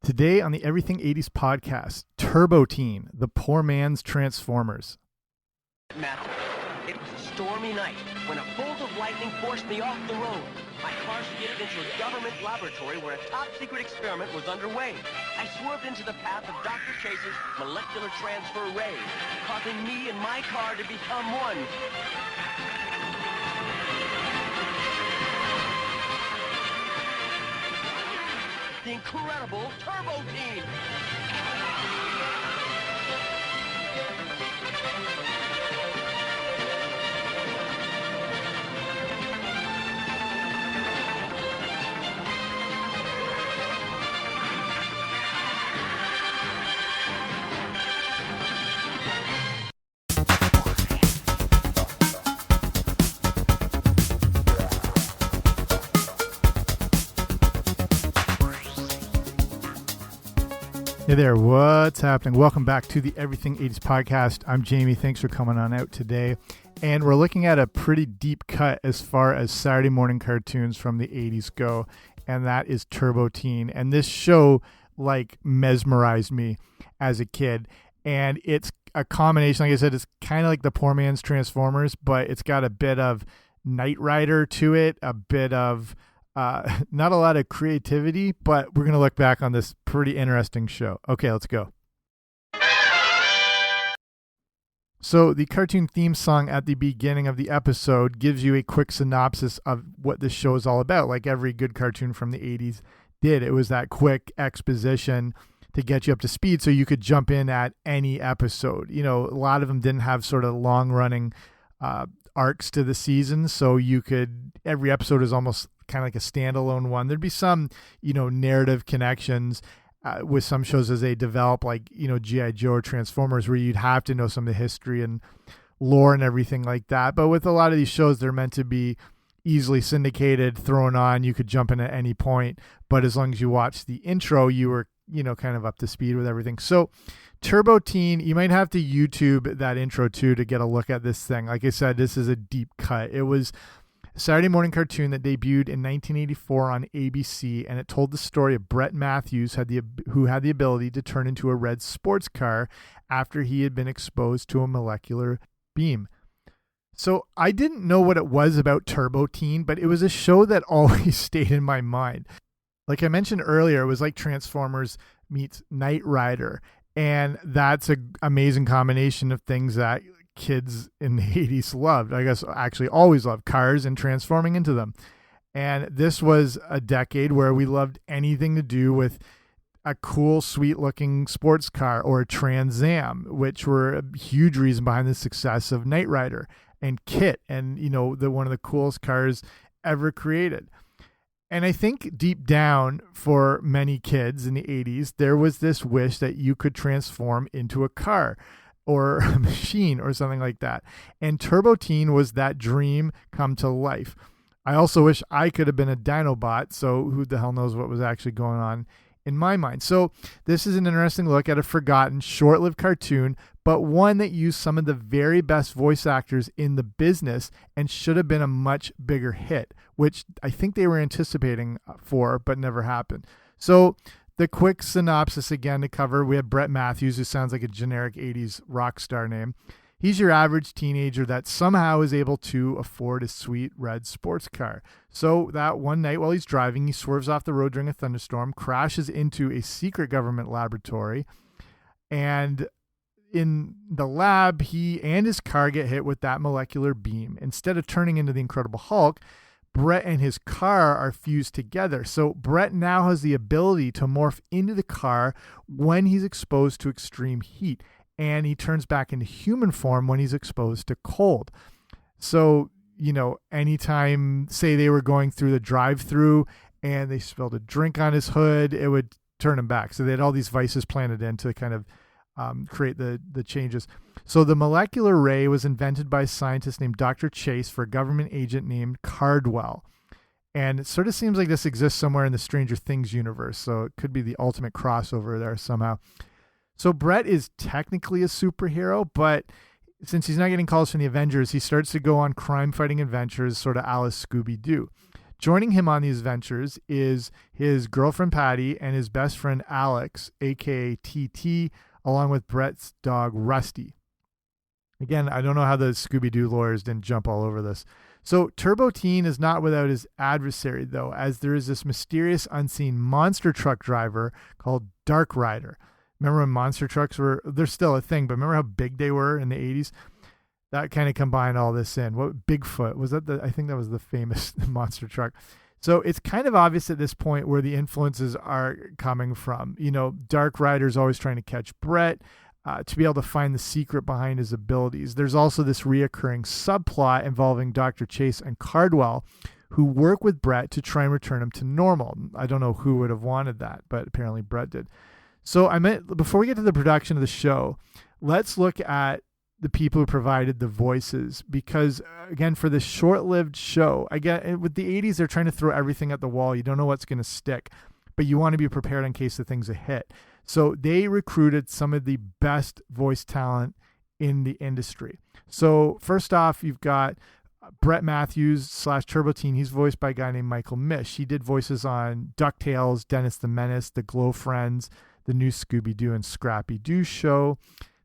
Today on the Everything 80s podcast, Turbo Teen, the poor man's Transformers. Matthew, it was a stormy night when a bolt of lightning forced me off the road. My car skidded into a government laboratory where a top-secret experiment was underway. I swerved into the path of Dr. Chase's molecular transfer ray, causing me and my car to become one. The incredible Turbo Teen! Hey there, what's happening? Welcome back to the Everything 80s podcast. I'm Jamie. Thanks for coming on out today. And we're looking at a pretty deep cut as far as Saturday morning cartoons from the 80s go, and that is Turbo Teen. And this show, mesmerized me as a kid. And it's a combination, like I said, it's kind of like the poor man's Transformers, but it's got a bit of Knight Rider to it, a bit of not a lot of creativity, but we're going to look back on this pretty interesting show. Okay, let's go. So the cartoon theme song at the beginning of the episode gives you a quick synopsis of what this show is all about, like every good cartoon from the 80s did. It was that quick exposition to get you up to speed so you could jump in at any episode. You know, a lot of them didn't have sort of long-running arcs to the season, so every episode is almost kind of like a standalone one. There'd be some, narrative connections with some shows as they develop, like, G.I. Joe or Transformers, where you'd have to know some of the history and lore and everything like that. But with a lot of these shows, they're meant to be easily syndicated, thrown on. You could jump in at any point, but as long as you watch the intro, you were, kind of up to speed with everything. So Turbo Teen, you might have to YouTube that intro too to get a look at this thing. Like I said, this is a deep cut. It was a Saturday morning cartoon that debuted in 1984 on ABC, and it told the story of Brett Matthews, who had the ability to turn into a red sports car after he had been exposed to a molecular beam. So I didn't know what it was about Turbo Teen, but it was a show that always stayed in my mind. Like I mentioned earlier, it was like Transformers meets Knight Rider, and that's an amazing combination of things that kids in the 80s loved. I guess actually always loved cars and transforming into them. And this was a decade where we loved anything to do with a cool, sweet looking sports car or a Trans Am, which were a huge reason behind the success of Knight Rider and Kit, and one of the coolest cars ever created. And I think deep down for many kids in the 80s, there was this wish that you could transform into a car or a machine or something like that. And Turbo Teen was that dream come to life. I also wish I could have been a Dinobot, so who the hell knows what was actually going on in my mind. So this is an interesting look at a forgotten, short-lived cartoon, but one that used some of the very best voice actors in the business and should have been a much bigger hit, which I think they were anticipating for, but never happened. So the quick synopsis again to cover, we have Brett Matthews, who sounds like a generic 80s rock star name. He's your average teenager that somehow is able to afford a sweet red sports car. So that one night while he's driving, he swerves off the road during a thunderstorm, crashes into a secret government laboratory, and in the lab, he and his car get hit with that molecular beam. Instead of turning into the Incredible Hulk, Brett and his car are fused together. So Brett now has the ability to morph into the car when he's exposed to extreme heat, and he turns back into human form when he's exposed to cold. So, anytime, say they were going through the drive-through and they spilled a drink on his hood, it would turn him back. So they had all these vices planted in to kind of create the changes. So the molecular ray was invented by a scientist named Dr. Chase for a government agent named Cardwell. And it sort of seems like this exists somewhere in the Stranger Things universe. So it could be the ultimate crossover there somehow. So Brett is technically a superhero, but since he's not getting calls from the Avengers, he starts to go on crime-fighting adventures, sort of a la Scooby-Doo. joining him on these ventures is his girlfriend Patty and his best friend Alex, aka TT, along with Brett's dog Rusty. Again, I don't know how the Scooby-Doo lawyers didn't jump all over this. So Turbo Teen is not without his adversary, though, as there is this mysterious unseen monster truck driver called Dark Rider. Remember when monster trucks they're still a thing, but remember how big they were in the 80s? That kind of combined all this in. What Bigfoot, was that I think that was the famous monster truck. So it's kind of obvious at this point where the influences are coming from. You know, Dark Rider's always trying to catch Brett. To be able to find the secret behind his abilities. There's also this reoccurring subplot involving Dr. Chase and Cardwell, who work with Brett to try and return him to normal. I don't know who would have wanted that, but apparently Brett did. So before we get to the production of the show, let's look at the people who provided the voices, because again, for this short-lived show, again, with the 80s, they're trying to throw everything at the wall. You don't know what's going to stick, but you want to be prepared in case the thing's a hit. So they recruited some of the best voice talent in the industry. So first off, you've got Brett Matthews / Turbo Teen. He's voiced by a guy named Michael Mish. He did voices on DuckTales, Dennis the Menace, The Glow Friends, the new Scooby-Doo and Scrappy-Doo show.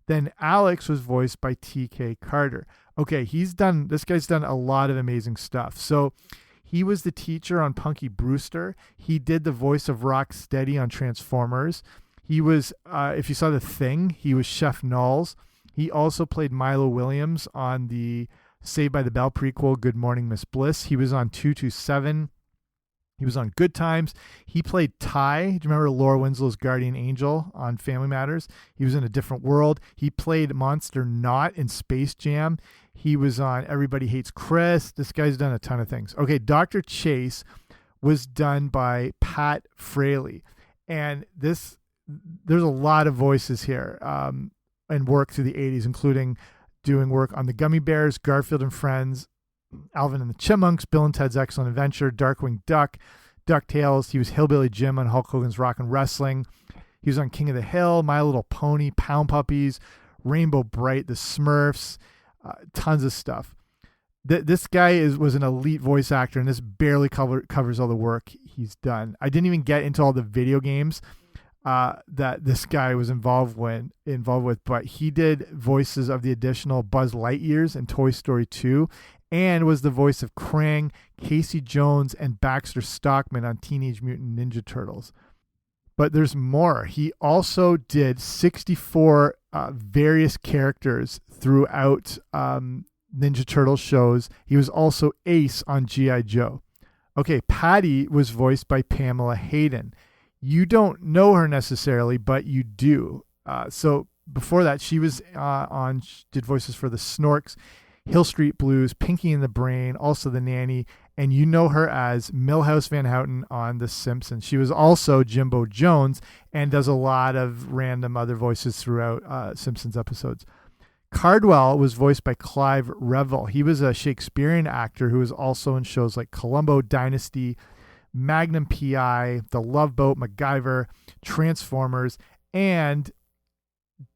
Then Alex was voiced by TK Carter. Okay, this guy's done a lot of amazing stuff. So he was the teacher on Punky Brewster. He did the voice of Rocksteady on Transformers. He was, if you saw The Thing, he was Chef Knowles. He also played Milo Williams on the Saved by the Bell prequel, Good Morning, Miss Bliss. He was on 227. He was on Good Times. He played Ty. Do you remember Laura Winslow's guardian angel on Family Matters? He was in A Different World. He played Monster Knot in Space Jam. He was on Everybody Hates Chris. This guy's done a ton of things. Okay, Dr. Chase was done by Pat Fraley. And there's a lot of voices here and work through the 80s, including doing work on the Gummy Bears, Garfield and Friends, Alvin and the Chipmunks, Bill and Ted's Excellent Adventure, Darkwing Duck, DuckTales. He was Hillbilly Jim on Hulk Hogan's Rock and Wrestling. He was on King of the Hill, My Little Pony, Pound Puppies, Rainbow Bright, The Smurfs, tons of stuff. This guy was an elite voice actor, and this barely covers all the work he's done. I didn't even get into all the video games that this guy was involved with, but he did voices of the additional Buzz Lightyears in Toy Story 2, and was the voice of Krang, Casey Jones, and Baxter Stockman on Teenage Mutant Ninja Turtles. But there's more. He also did 64 various characters throughout Ninja Turtle shows. He was also Ace on G.I. Joe. Okay, Patty was voiced by Pamela Hayden. You don't know her necessarily, but you do. So before that, she was did voices for the Snorks, Hill Street Blues, Pinky and the Brain, also The Nanny, and you know her as Milhouse Van Houten on The Simpsons. She was also Jimbo Jones and does a lot of random other voices throughout Simpsons episodes. Cardwell was voiced by Clive Revel. He was a Shakespearean actor who was also in shows like Columbo, Dynasty, Magnum P.I., The Love Boat, MacGyver, Transformers, and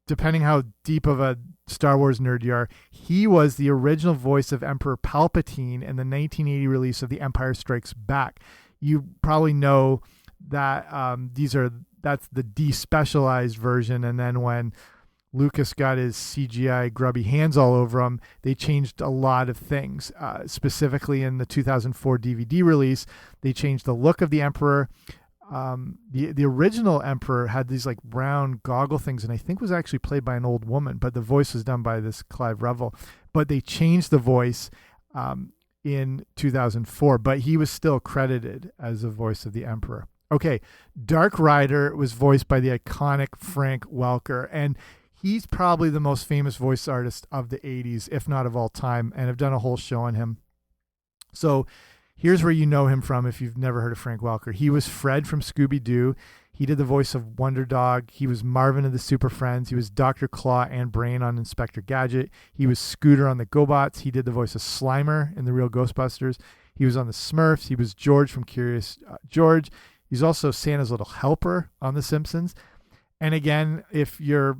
depending how deep of a Star Wars nerd you are, he was the original voice of Emperor Palpatine in the 1980 release of The Empire Strikes Back. You probably know that that's the despecialized version, and then when Lucas got his CGI grubby hands all over him, they changed a lot of things. Specifically in the 2004 DVD release, they changed the look of the Emperor. The original Emperor had these like brown goggle things, and I think was actually played by an old woman, but the voice was done by this Clive Revel. But they changed the voice in 2004, but he was still credited as the voice of the Emperor. Okay, Dark Rider was voiced by the iconic Frank Welker, and he's probably the most famous voice artist of the 80s, if not of all time, and I've done a whole show on him. So here's where you know him from if you've never heard of Frank Welker. He was Fred from Scooby-Doo. He did the voice of Wonder Dog. He was Marvin of the Super Friends. He was Dr. Claw and Brain on Inspector Gadget. He was Scooter on the GoBots. He did the voice of Slimer in The Real Ghostbusters. He was on the Smurfs. He was George from Curious George. He's also Santa's Little Helper on The Simpsons. And again, if you're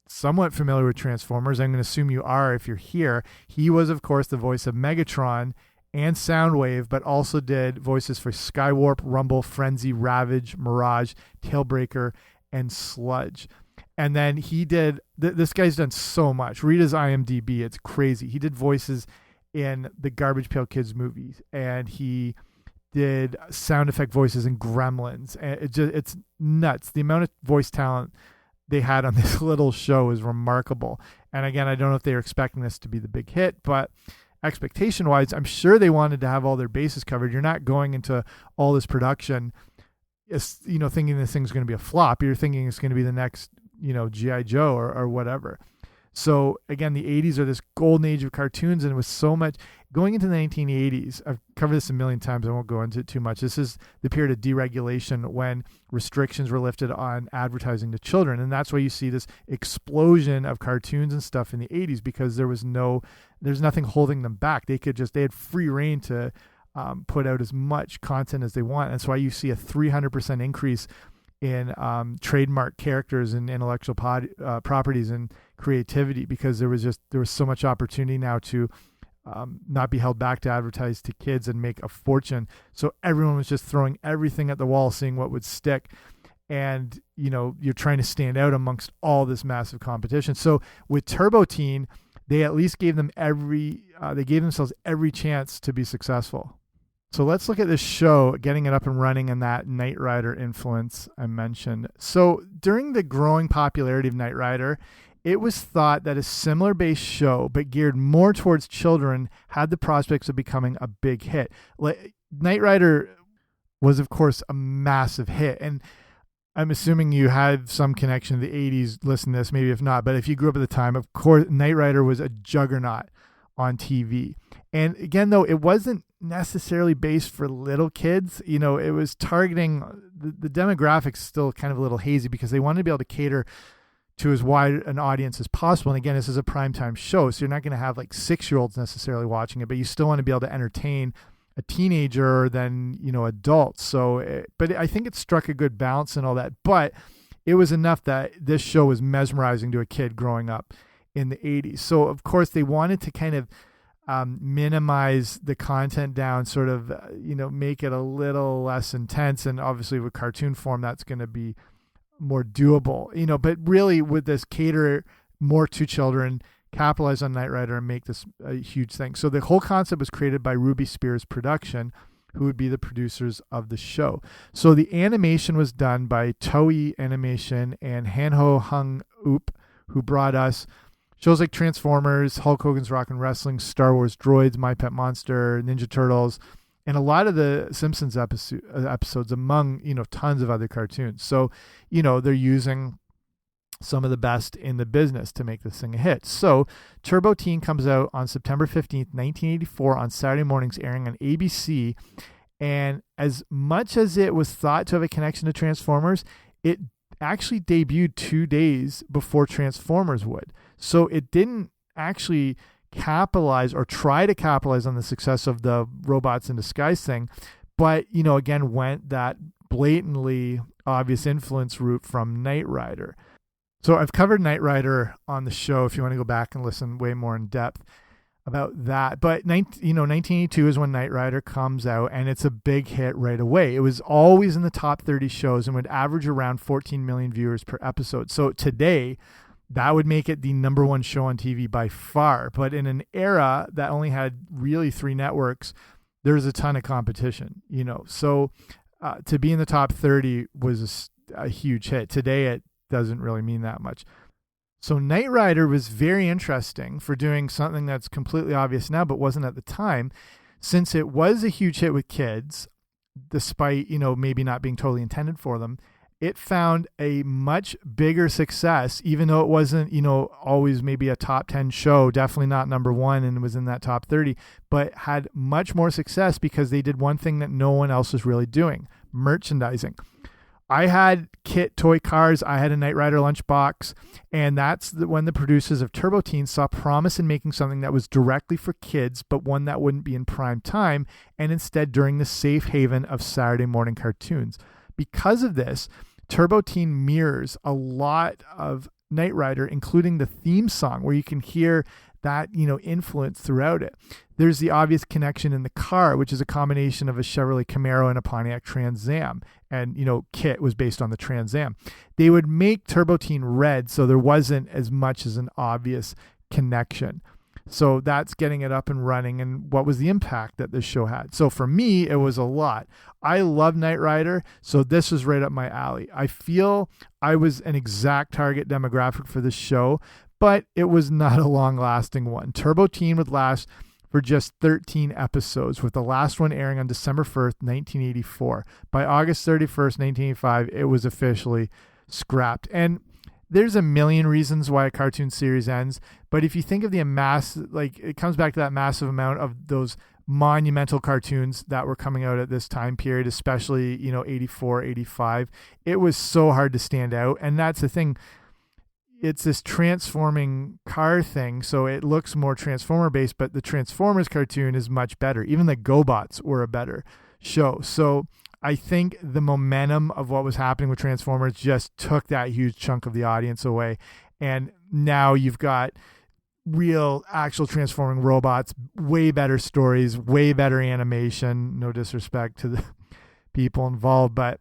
somewhat familiar with Transformers, I'm going to assume you are if you're here, he was, of course, the voice of Megatron and Soundwave, but also did voices for Skywarp, Rumble, Frenzy, Ravage, Mirage, Tailbreaker, and Sludge. And then he did, this guy's done so much. Read his IMDb, it's crazy. He did voices in the Garbage Pail Kids movies, and he did sound effect voices in Gremlins. And it's nuts. The amount of voice talent they had on this little show is remarkable. And again, I don't know if they were expecting this to be the big hit, but expectation wise, I'm sure they wanted to have all their bases covered. You're not going into all this production, thinking this thing's going to be a flop. You're thinking it's going to be the next, G.I. Joe or whatever. So again, the 80s are this golden age of cartoons, and it was so much going into the 1980s. I've covered this a million times. I won't go into it too much. This is the period of deregulation when restrictions were lifted on advertising to children. And that's why you see this explosion of cartoons and stuff in the 80s, because there's nothing holding them back. They had free reign to put out as much content as they want. That's why you see a 300% increase in trademark characters and intellectual properties and creativity, because there was so much opportunity now to not be held back to advertise to kids and make a fortune. So everyone was just throwing everything at the wall, seeing what would stick. And, you're trying to stand out amongst all this massive competition. So with Turbo Teen, they at least gave themselves every chance to be successful. So let's look at this show, getting it up and running, and that Knight Rider influence I mentioned. So during the growing popularity of Knight Rider, it was thought that a similar based show, but geared more towards children, had the prospects of becoming a big hit. Knight Rider was, of course, a massive hit. And I'm assuming you had some connection to the 80s, listen to this, maybe if not. But if you grew up at the time, of course, Knight Rider was a juggernaut on TV. And again, though, it wasn't necessarily based for little kids. It was targeting the demographics, still kind of a little hazy, because they wanted to be able to cater to as wide an audience as possible. And again, this is a primetime show, so you're not going to have like 6-year-olds necessarily watching it, but you still want to be able to entertain a teenager than, adults. So, but I think it struck a good balance and all that, but it was enough that this show was mesmerizing to a kid growing up in the 80s. So of course they wanted to kind of minimize the content down, sort of, make it a little less intense. And obviously with cartoon form, that's going to be more doable, but really with this, cater more to children, capitalize on Knight Rider, and make this a huge thing. So the whole concept was created by Ruby Spears Production, who would be the producers of the show. So the animation was done by Toei Animation and Hanho Hung Oop, who brought us shows like Transformers, Hulk Hogan's Rockin' Wrestling, Star Wars Droids, My Pet Monster, Ninja Turtles, and a lot of the Simpsons episodes, among, tons of other cartoons. So, they're using some of the best in the business to make this thing a hit. So Turbo Teen comes out on September 15th, 1984 on Saturday mornings, airing on ABC. And as much as it was thought to have a connection to Transformers, it actually debuted 2 days before Transformers would. So it didn't actually capitalize or try to capitalize on the success of the robots in disguise thing, but, again, went that blatantly obvious influence route from Knight Rider. So I've covered Knight Rider on the show if you want to go back and listen way more in depth about that. But 1982 is when Knight Rider comes out, and it's a big hit right away. It was always in the top 30 shows and would average around 14 million viewers per episode. So today, that would make it the #1 show on TV by far. But in an era that only had really 3 networks, there's a ton of competition, So to be in the top 30 was a huge hit. Today, it doesn't really mean that much. So Knight Rider was very interesting for doing something that's completely obvious now, but wasn't at the time, since it was a huge hit with kids, despite, maybe not being totally intended for them. It found a much bigger success, even though it wasn't, always maybe a top 10 show, definitely not #1 and was in that top 30, but had much more success because they did one thing that no one else was really doing: merchandising. I had kit toy cars. I had a Knight Rider lunchbox, and that's when the producers of Turbo Teen saw promise in making something that was directly for kids, but one that wouldn't be in prime time, and instead during the safe haven of Saturday morning cartoons. Because of this, Turbo Teen mirrors a lot of Knight Rider, including the theme song, where you can hear that, influence throughout it. There's the obvious connection in the car, which is a combination of a Chevrolet Camaro and a Pontiac Trans Am. And, Kit was based on the Trans Am. They would make Turbo Teen red, so there wasn't as much as an obvious connection. So that's getting it up and running. And what was the impact that this show had? So for me, it was a lot. I love Knight Rider, so this was right up my alley. I feel I was an exact target demographic for this show, but it was not a long-lasting one. Turbo Teen would last for just 13 episodes, with the last one airing on December 1st, 1984. By August 31st, 1985, it was officially scrapped. And there's a million reasons why a cartoon series ends, but if you think of the it comes back to that massive amount of those monumental cartoons that were coming out at this time period, especially, 84, 85. It was so hard to stand out. And that's the thing. It's this transforming car thing, so it looks more Transformer based, but the Transformers cartoon is much better. Even the GoBots were a better show. So I think the momentum of what was happening with Transformers just took that huge chunk of the audience away. And now you've got real, actual transforming robots, way better stories, way better animation. No disrespect to the people involved, but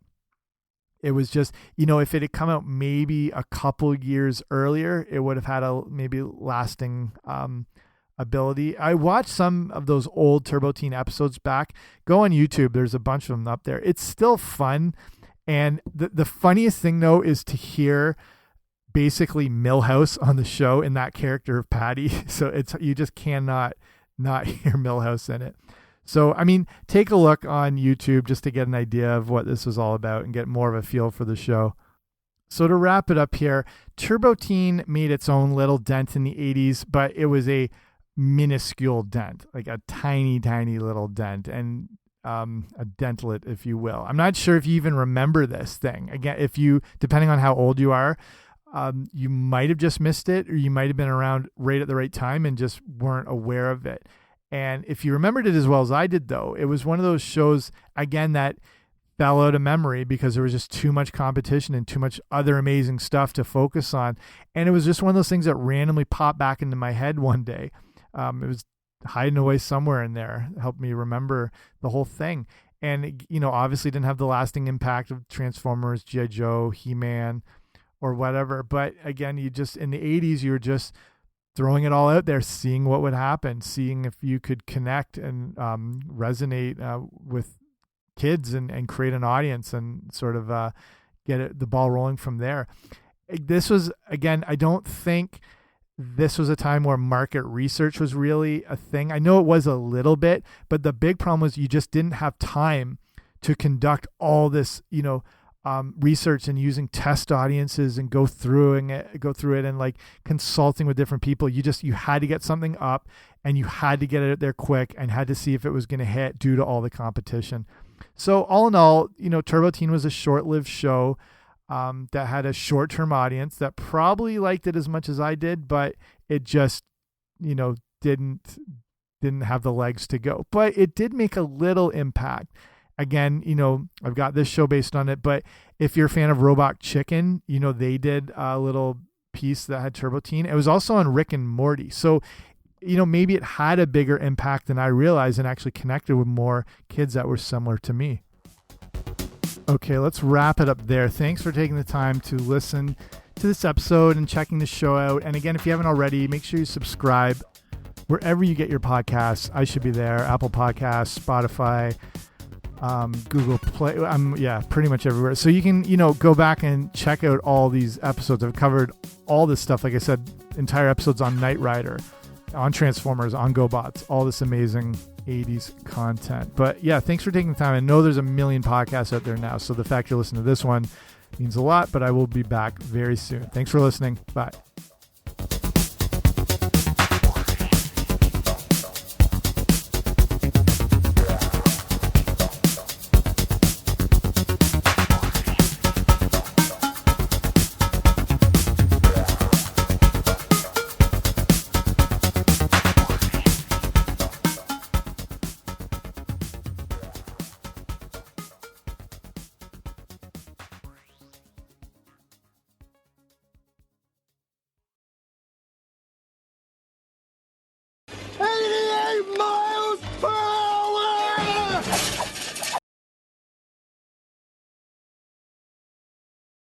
it was just, if it had come out maybe a couple years earlier, it would have had a maybe lasting ability. I watched some of those old Turbo Teen episodes back. Go on YouTube. There's a bunch of them up there. It's still fun. And the funniest thing, though, is to hear basically Milhouse on the show in that character of Patty. So you just cannot not hear Milhouse in it. So, take a look on YouTube just to get an idea of what this was all about and get more of a feel for the show. So to wrap it up here, Turbo Teen made its own little dent in the 80s, but it was a minuscule dent, like a tiny, tiny little dent, and a dentlet, if you will. I'm not sure if you even remember this thing. Again, depending on how old you are, you might have just missed it, or you might have been around right at the right time and just weren't aware of it. And if you remembered it as well as I did, though, it was one of those shows, again, that fell out of memory because there was just too much competition and too much other amazing stuff to focus on. And it was just one of those things that randomly popped back into my head one day. It was hiding away somewhere in there. It helped me remember the whole thing. And, obviously didn't have the lasting impact of Transformers, G.I. Joe, He-Man, or whatever. But again, in the 80s, you were just throwing it all out there, seeing what would happen, seeing if you could connect and resonate with kids and create an audience and sort of get the ball rolling from there. This was, again, I don't think this was a time where market research was really a thing. I know it was a little bit, but the big problem was you just didn't have time to conduct all this, research and using test audiences and go through it and like consulting with different people. You had to get something up and you had to get it out there quick and had to see if it was going to hit due to all the competition. So all in all, Turbo Teen was a short-lived show that had a short-term audience that probably liked it as much as I did, but it just, didn't have the legs to go. But it did make a little impact. Again, I've got this show based on it, but if you're a fan of Robot Chicken, they did a little piece that had Turbo Teen. It was also on Rick and Morty. So, maybe it had a bigger impact than I realized and actually connected with more kids that were similar to me. Okay, let's wrap it up there. Thanks for taking the time to listen to this episode and checking the show out. And again, if you haven't already, make sure you subscribe wherever you get your podcasts. I should be there. Apple Podcasts, Spotify, Google Play. Pretty much everywhere. So you can, go back and check out all these episodes. I've covered all this stuff. Like I said, entire episodes on Knight Rider, on Transformers, on GoBots, all this amazing 80s content. But yeah, thanks for taking the time. I know there's a million podcasts out there now, so the fact you're listening to this one means a lot, but I will be back very soon. Thanks for listening. Bye.